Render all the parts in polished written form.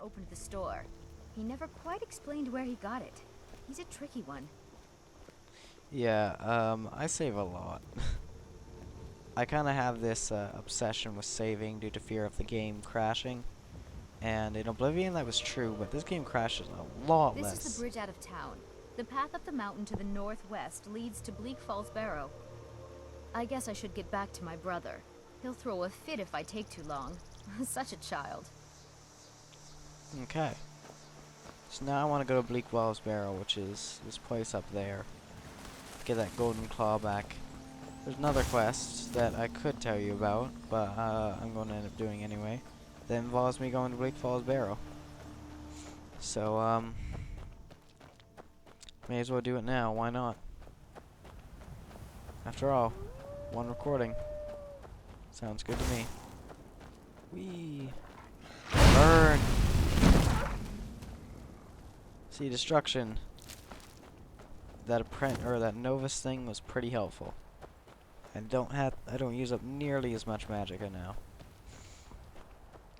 opened the store. He never quite explained where he got it. He's a tricky one. Yeah, I save a lot. I kind of have this obsession with saving due to fear of the game crashing. And in Oblivion that was true, but this game crashes a lot This less. is the bridge out of town. The path up the mountain to the northwest leads to Bleak Falls Barrow. I guess I should get back to my brother. He'll throw a fit if I take too long. Such a child. Okay. So now I want to go to Bleak Falls Barrow, which is this place up there. Get that golden claw back. There's another quest that I could tell you about, but I'm going to end up doing anyway. That involves me going to Bleak Falls Barrow. So, may as well do it now. Why not? After all, one recording. Sounds good to me. Whee! Burn! See, destruction. That Novus thing was pretty helpful. I don't use up nearly as much magicka now.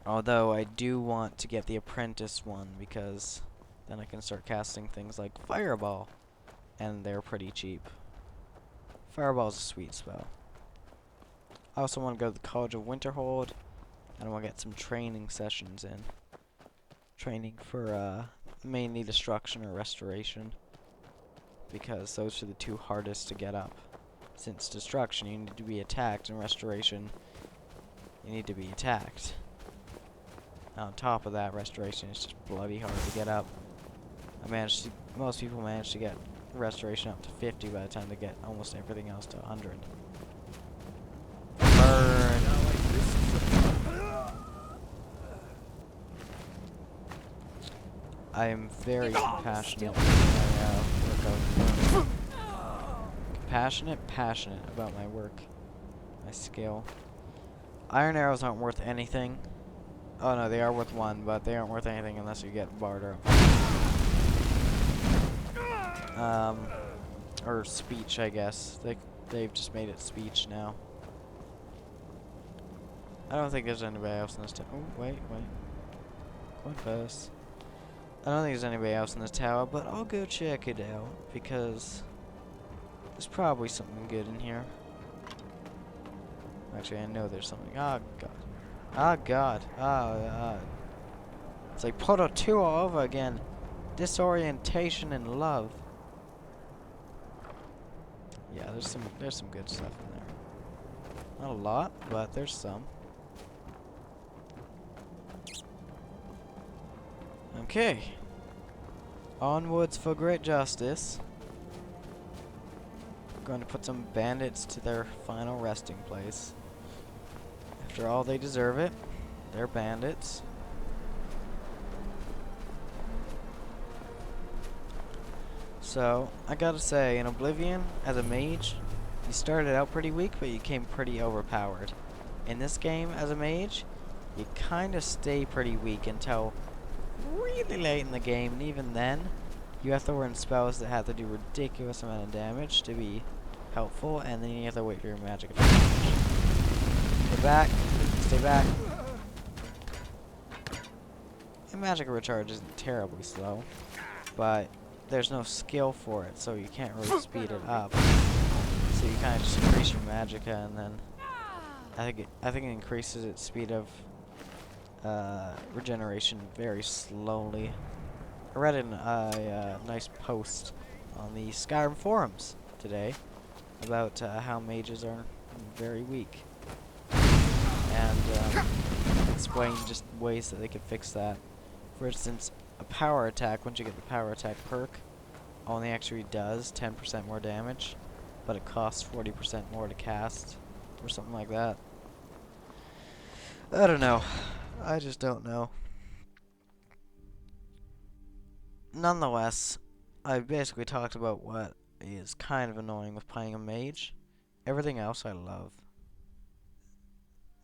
Although I do want to get the apprentice one because then I can start casting things like Fireball, and they're pretty cheap. Fireball's a sweet spell. I also want to go to the College of Winterhold, and I want to get some training sessions in. Training for mainly destruction or restoration, because those are the two hardest to get up. Since destruction you need to be attacked, and restoration you need to be attacked. On top of that, restoration is just bloody hard to get up. Most people manage to get restoration up to 50 by the time they get almost everything else to 100. Burn! I am very passionate. Passionate about my work, my skill. Iron arrows aren't worth anything. Oh no, they are worth 1, but they aren't worth anything unless you get barter. Or speech, I guess. They've just made it speech now. I don't think there's anybody else in this tower. Oh, wait. Going first. I don't think there's anybody else in this tower, but I'll go check it out because there's probably something good in here. Actually, I know there's something. Oh god. Oh god. It's like Portal 2 all over again. Disorientation and love. Yeah, there's some good stuff in there. Not a lot, but there's some. Okay. Onwards for great justice. Going to put some bandits to their final resting place. After all, they deserve it. They're bandits. So, I gotta say, in Oblivion, as a mage, you started out pretty weak, but you came pretty overpowered. In this game, as a mage, you kinda stay pretty weak until really late in the game, and even then, you have to learn spells that have to do ridiculous amount of damage to be helpful, and then you have to wait for your magic to finish. Stay back. And magic recharge isn't terribly slow, but there's no skill for it, so you can't really speed it up. So you kind of just increase your magicka, and then I think it increases its speed of regeneration very slowly. I read a nice post on the Skyrim forums today about how mages are very weak, and explain just ways that they could fix that. For instance, a power attack, once you get the power attack perk, only actually does 10% more damage, but it costs 40% more to cast, or something like that. I don't know. I just don't know. Nonetheless, I've basically talked about what is kind of annoying with playing a mage. Everything else I love.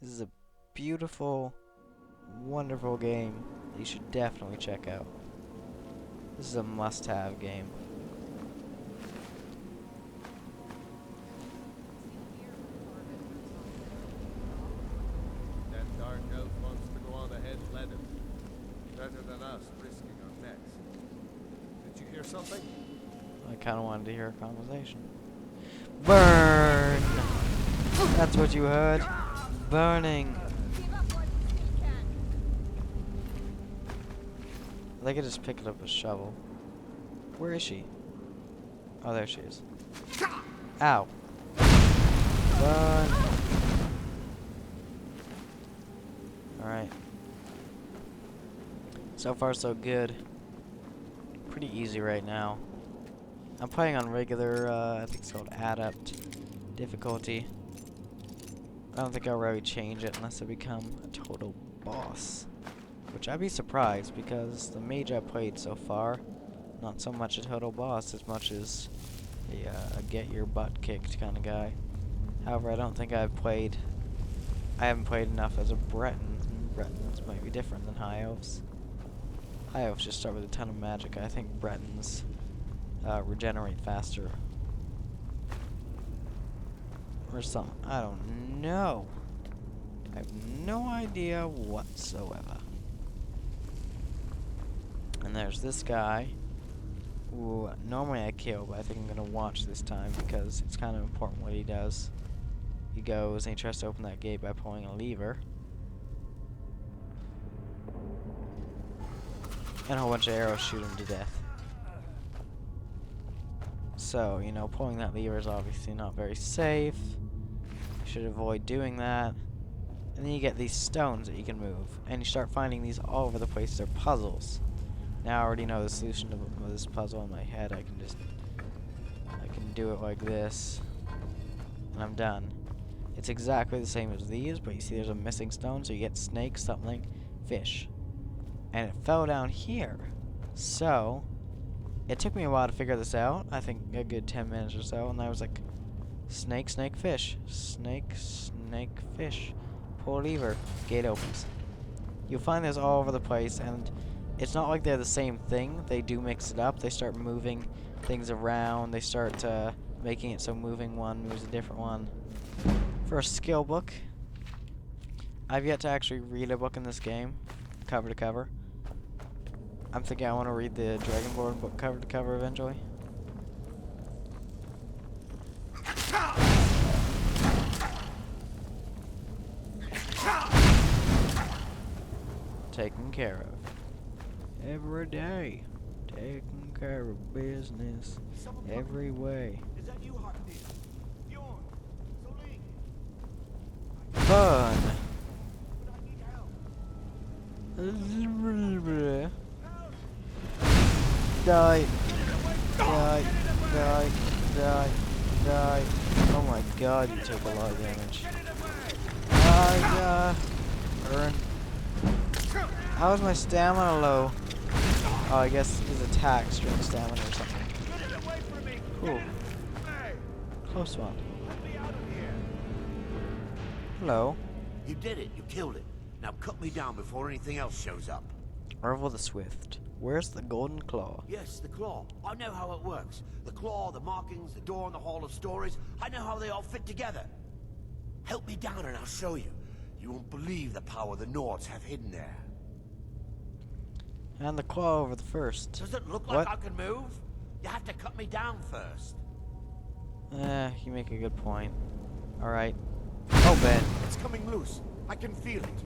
This is a beautiful, wonderful game that you should definitely check out. This is a must-have game. That dark elf wants to go on ahead, let him. Better than us risking our necks. Did you hear something? I kind of wanted to hear a conversation. Burn! That's what you heard. Burning. I could just pick it up with a shovel. Where is she? Oh, there she is. Ow. Burn. Alright. So far, so good. Pretty easy right now. I'm playing on regular, I think it's called adept difficulty. I don't think I'll really change it unless I become a total boss. Which I'd be surprised, because the mage I played so far, not so much a total boss as much as a get your butt kicked kind of guy. However, I don't think I haven't played enough as a Breton. Bretons might be different than High Elves. High Elves just start with a ton of magic. I think Bretons regenerate faster. Or something. I don't know. I have no idea whatsoever. And there's this guy, who normally I kill, but I think I'm going to watch this time because it's kind of important what he does. He goes and he tries to open that gate by pulling a lever. And a whole bunch of arrows shoot him to death. So, you know, pulling that lever is obviously not very safe. You should avoid doing that. And then you get these stones that you can move. And you start finding these all over the place. They're puzzles. Now I already know the solution to this puzzle in my head. I can do it like this. And I'm done. It's exactly the same as these, but you see there's a missing stone, so you get snake, something, fish. And it fell down here. So, it took me a while to figure this out. I think a good 10 minutes or so. And I was like, snake, snake, fish. Snake, snake, fish. Pull lever. Gate opens. You'll find this all over the place, and it's not like they're the same thing. They do mix it up. They start moving things around. They start making it so moving one moves a different one. For a skill book, I've yet to actually read a book in this game, cover to cover. I'm thinking I want to read the Dragonborn book cover to cover eventually. Taken care of. Every day. Taking care of business. Every way. Is that you, Hartnett? Bjorn, Soling. Fun. But I need help. Die. Die. Die. Die. Die. Oh my god, you took a lot of damage. Burn. How is my stamina low? Oh, I guess his attacks drink stamina or something. Cool. Close one. Hello. You did it. You killed it. Now cut me down before anything else shows up. Orville the Swift. Where's the golden claw? Yes, the claw. I know how it works. The claw, the markings, the door in the Hall of Stories. I know how they all fit together. Help me down and I'll show you. You won't believe the power the Nords have hidden there. And the claw over the first. Does it look like I can move? You have to cut me down first. You make a good point. Alright. Open. It's coming loose. I can feel it.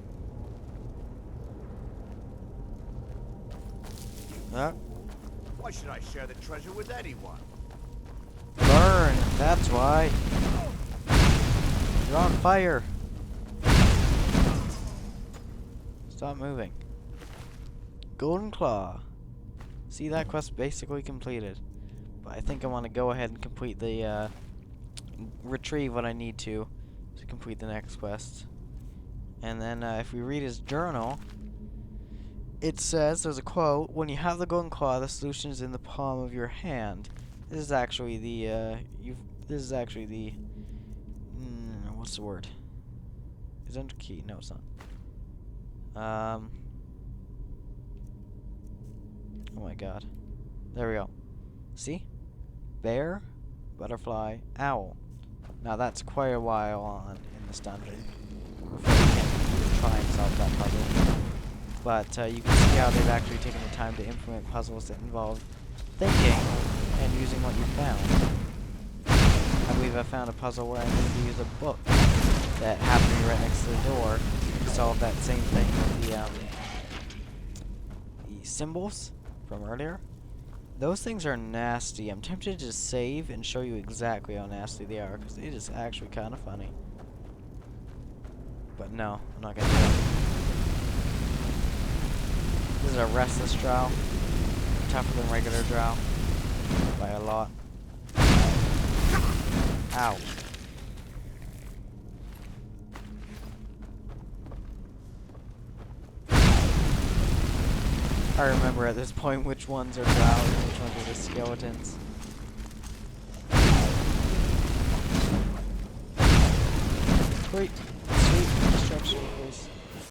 Why should I share the treasure with anyone? Burn. That's why. You're on fire. Stop moving. Golden Claw. See, that quest basically completed. But I think I want to go ahead and complete the, retrieve what I need to complete the next quest. And then, if we read his journal, it says, there's a quote, when you have the Golden Claw, the solution is in the palm of your hand. This is actually the, what's the word? Is it key? No, it's not. Oh my god. There we go. See? Bear, butterfly, owl. Now that's quite a while on in this dungeon before we can even try and solve that puzzle. but you can see how they've actually taken the time to implement puzzles that involve thinking and using what you found. I believe I found a puzzle where I needed to use a book that happened to be right next to the door to solve that same thing with the symbols from earlier. Those things are nasty. I'm tempted to just save and show you exactly how nasty they are, because it is actually kind of funny. But no, I'm not going to do it. This is a restless drow. Tougher than regular drow. By a lot. Ow. I remember at this point which ones are drows and which ones are the skeletons. Wait.